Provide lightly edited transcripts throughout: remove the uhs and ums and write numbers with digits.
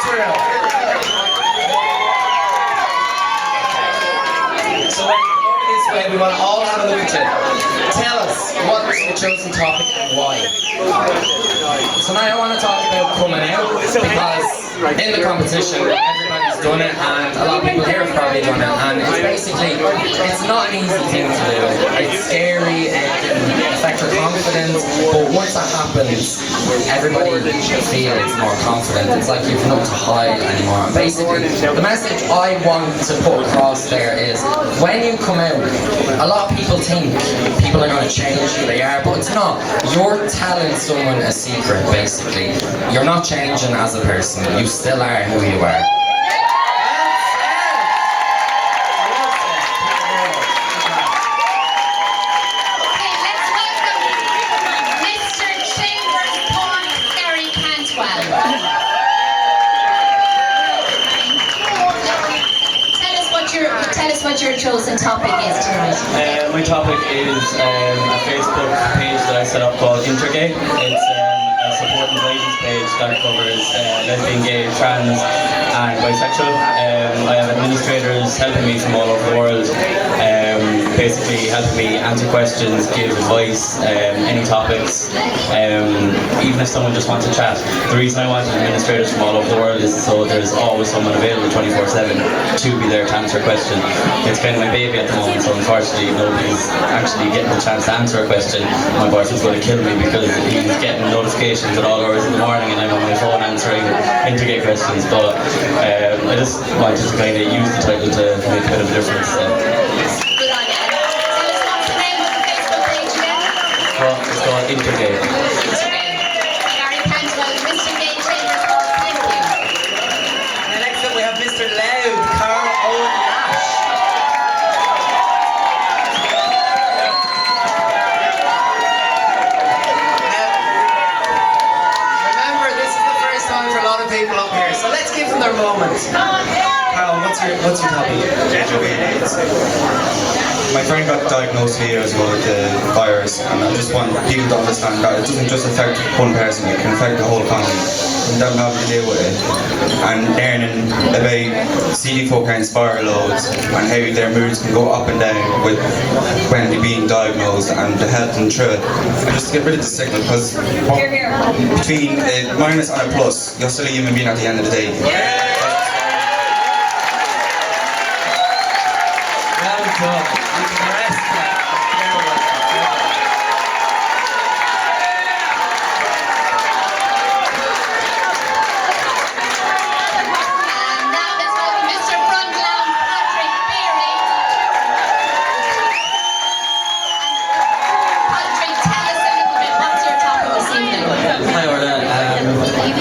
Israel. So over this way, we want to all have a look at you. Tell us what was your chosen topic and why. So now I want to talk about coming out because in the competition everybody's done it and a lot of people here have probably done it, and it's basically, it's not an easy thing to do. It's scary, it can affect your confidence, but once that happens, everybody feels more confident. It's like you've nothing to hide anymore. And basically, the message I want to put across there is, when you come out, a lot of people think people are going to change who they are, but it's not. You're telling someone a secret, basically. You're not changing as a person. You still are who you are. Tell us what your chosen topic is tonight. My topic is a Facebook page that I set up called Intergay. It's a supporting ladies page that covers lesbian, gay, trans and bisexual. I have administrators helping me from all over the world, basically helping me answer questions, give advice, any topics, even if someone just wants to chat. The reason I want administrators from all over the world is so there's always someone available 24/7 to be there to answer a question. It's kind of my baby at the moment, so unfortunately nobody's actually getting the chance to answer a question. My boyfriend's going to kill me because he's getting notifications at all hours in the morning and I'm on my phone answering Intergay questions, but I just wanted to kind of use the title to make a bit of a difference. Good on you. Tell us what's the name of the Facebook page again? Well, it's called Intergay. Gary Cantwell, Mr. Gay Chambers, thank you. And next up we have Mr. Loud, Carl Owen Nash. Now, remember, this is the first time for a lot of people up here, so let's give them their moment. Carl, what's your topic? HIV/AIDS. My friend got diagnosed 2 years ago with the virus, and I just want people to understand that it doesn't just affect one person, it can affect the whole economy. And them having to deal with it. And learning about CD4 can inspire loads, and how their moods can go up and down with when they're being diagnosed, and the health and through it. And just to get rid of the stigma, because between a minus and a plus, you're still a human being at the end of the day.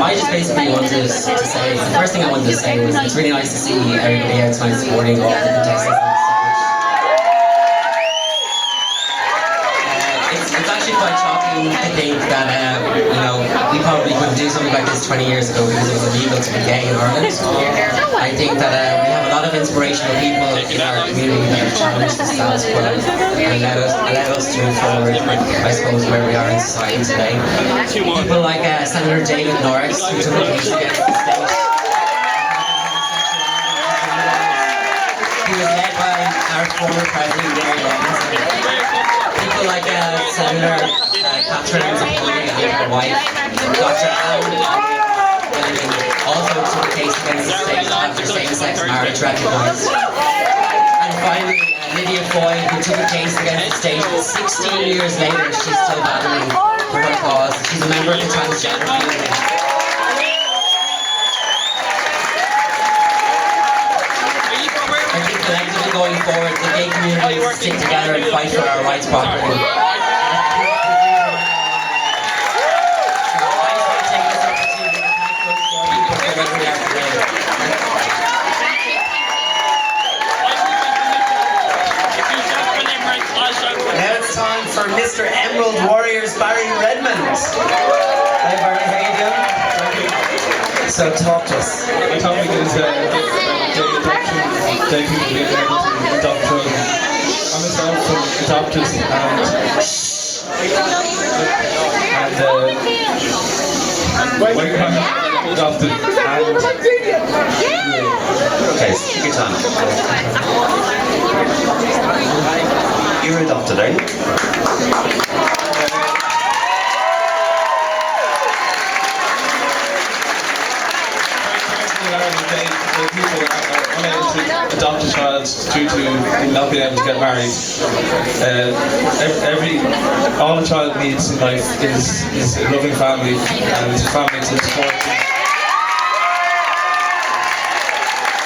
I just basically wanted to say, the first thing I wanted to say was it's really nice to see everybody out tonight supporting all the contestants. It's actually quite shocking to think that, you know, we probably couldn't do something like this 20 years ago because it was illegal to be gay in Ireland. I think that we have a lot of inspirational people in our community that have challenged the status quo and allowed us to move forward, I suppose, where we are in society today. People like Senator David Norris, who took a case against the state. He was led by our former president, Gary Robinson. People like Senator Catherine Zappoli and her wife, Dr. Alan also took a case against the state after same-sex marriage recognised. And finally, Lydia Foy, who took a case against the state 16 years later, she's still battling for her cause. She's a member of the transgender community. I think collectively going forward, the gay community needs to stick together and fight for our rights properly. Now it's time for Mr. Emerald Warriors Barry Redmond. Hi Barry, how you doing? So talk to us. My topic is the adoption of gay people being able to adopt children. I myself am adopted and my parents adopted, Okay, take your time. You were adopted, are you? People are unable to adopt a child due to not being able to get married. All a child needs in life is a loving family and family to support them.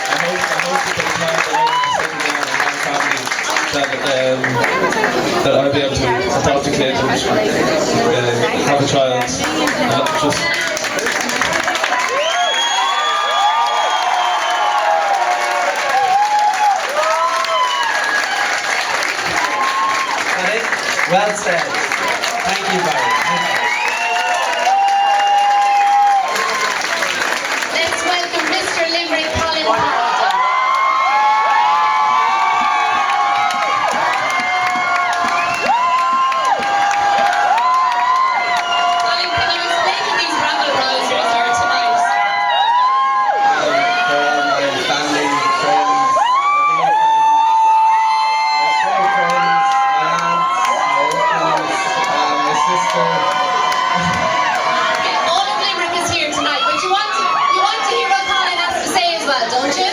I hope that the time that I want to settle down and have a family, that I'll be able to adopt a kid and have a child. Just Well said. Thank you, Barry. Let's welcome Mr. Limerick, Colin Paul. Colin, can you explain to these rabble rousers here tonight? They're all my family, friends, my friends, my aunts, my uncles, my sister. Okay, all of Limerick is here tonight, but you want to hear what Colin has to say as well, don't you?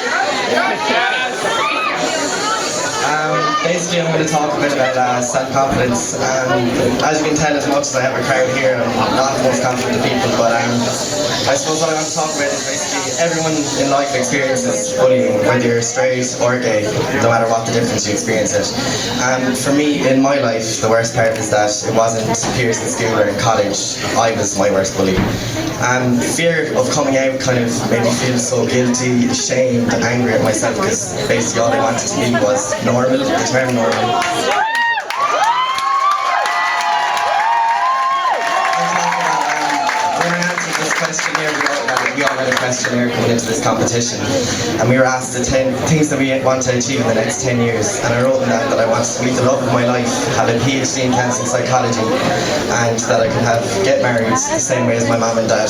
Basically, I'm going to talk a bit about self-confidence. As you can tell, as much as I have a crowd here, I'm not the most confident of people, but I suppose what I want to talk about is basically everyone in life experiences bullying, whether you're straight or gay, no matter what the difference you experience it. And for me, in my life, the worst part is that it wasn't peers in school or in college. I was my worst bully. And fear of coming out kind of made me feel so guilty, ashamed, angry at myself, because basically all I wanted to be was normal, the term normal. When I answered this question here, we all had a questionnaire coming into this competition, and we were asked the 10 things that we want to achieve in the next 10 years, and I wrote in that I wanted to meet the love of my life, have a PhD in counselling psychology, and that I could get married the same way as my mum and dad.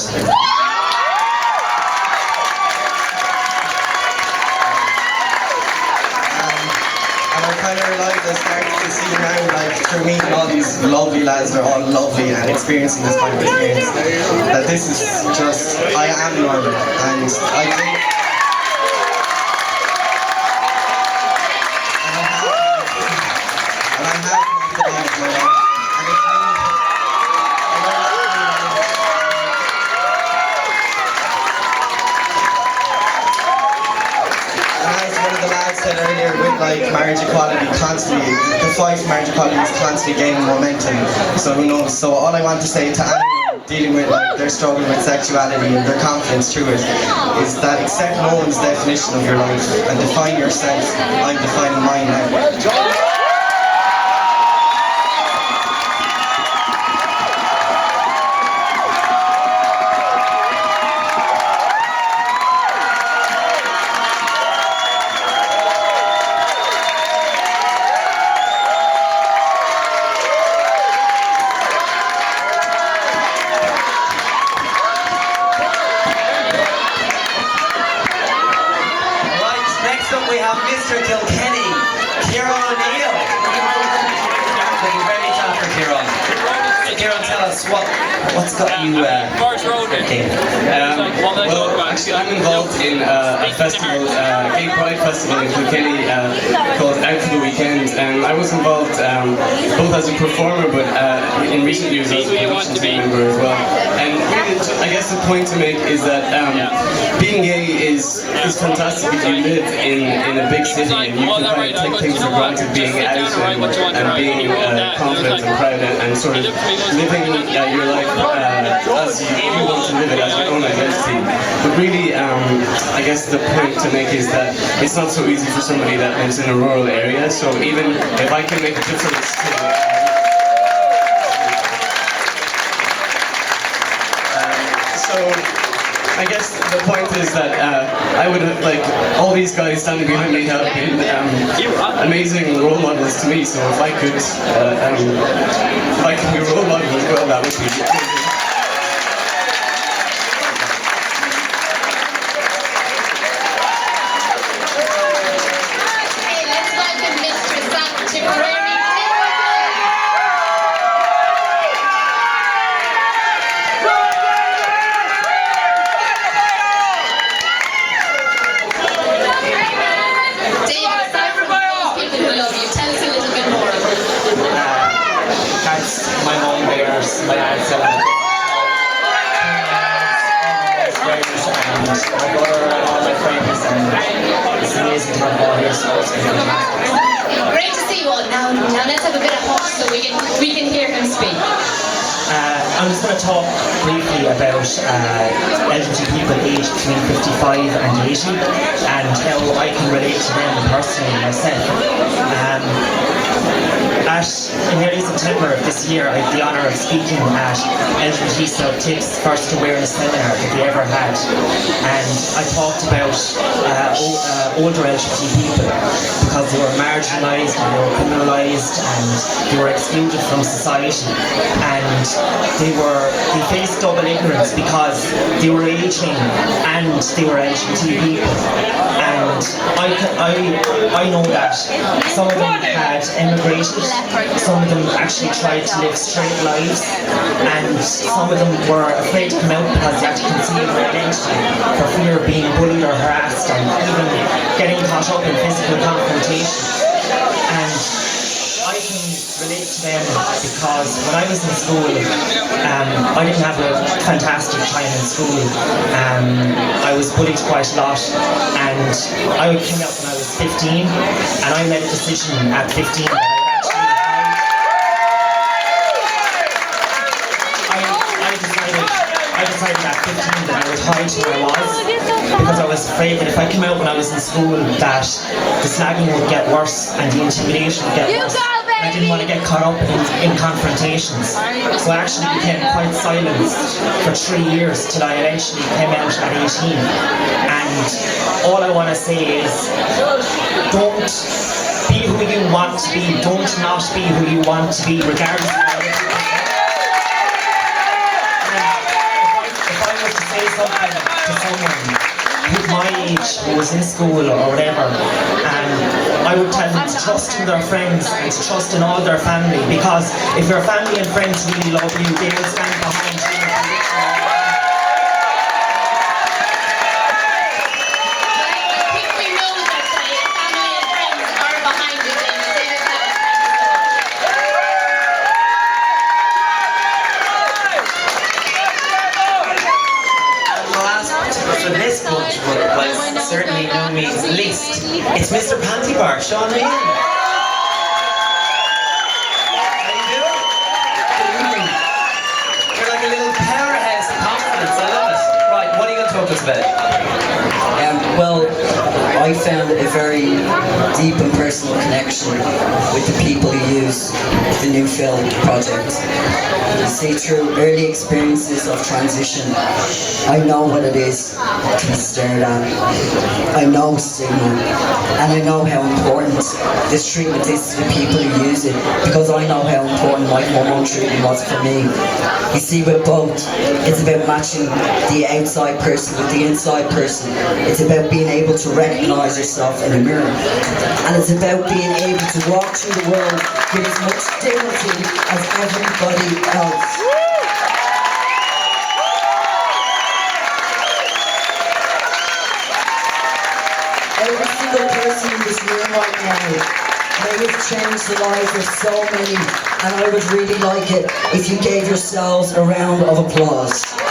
I realised I started to see now, like, for me, all these lovely lads are all lovely and experiencing this kind of experience, that this is just, I am normal, and I think, and I have the love of my life, and it's been, as one of the lads said earlier, with like marriage equality constantly, the fight for marriage equality is constantly gaining momentum. So who knows? So all I want to say to anyone dealing with like their struggle with sexuality and their confidence through it is that accept no one's definition of your life and define yourself. I'm defining mine now. We have Mr. Kilkenny, Kieran O'Neill. We'll be very tough for Kieran. So Kieran, tell us what's got you thinking? Well, actually, I'm involved in a festival, gay pride festival in Kilkenny called Out for the Weekend, and I was involved both as a performer, but in recent years as a production team member as well. And really, I guess the point to make is that being gay is fantastic if you live in a big city and you can kind of take things for granted, being out and being confident and proud and sort of living your life as you want to live it, as your own identity. But really, I guess the point to make is that it's not so easy for somebody that lives in a rural area. So even if I can make a difference so I guess the point is that I would have, like, all these guys standing behind me have been amazing role models to me, so if I could be a role model as well, that would be amazing. and my aunt and my brother and all my friends, and it's amazing to have them all here, so it's been fantastic. Great to see you all. Now let's have a bit of hush so we can hear him speak. I'm just going to talk briefly about LGBT people aged between 55 and 80 and how I can relate to them personally myself. In early September of this year, I had the honour of speaking at LGBT Tips first awareness seminar that we ever had, and I talked about older LGBT people because they were marginalised and they were criminalised and they were excluded from society, and they faced double ignorance because they were aging and they were LGBT people. And I know that some of them had emigrated, some of them actually tried to live straight lives, and some of them were afraid to come out because they had to conceal their identity for fear of being bullied or harassed and even getting caught up in physical confrontation. And I can relate to them because when I was in school, I didn't have a fantastic time in school. I was bullied quite a lot, and I came out when I was 15, and I made a decision at 15 that I decided at 15 that I would hide who I was because I was afraid that if I came out when I was in school that the slagging would get worse and the intimidation would get worse. I didn't want to get caught up in confrontations. So I actually became quite silenced for 3 years till I eventually came out at 18. And all I want to say is, don't be who you want to be. Don't not be who you want to be, regardless of what it is. If I was to say something to someone who's my age, who was in school or whatever, I would tell them to trust in their friends and to trust in all their family, because if your family and friends really love you, they will stand behind you. I think we know that family and friends are behind you. For this bunch was certainly no means least. It's Mr. Panty Bar, Sean Meehan. How you doing? Good evening. You're like a little powerhouse of confidence. I love it. Right, what are you going to talk to us about? Well, I found a very deep and personal connection with the people who use the New Film project. You see, through early experiences of transition, I know what it is to be stared at. I know stigma, and I know how important this treatment is to the people who use it, because I know how important my hormone treatment was for me. You see, with both, it's about matching the outside person with the inside person. It's about being able to recognize yourself in the mirror, and it's about being able to walk through the world with as much dignity as everybody else. Every single person in this room right now may have changed the lives of so many, and I would really like it if you gave yourselves a round of applause.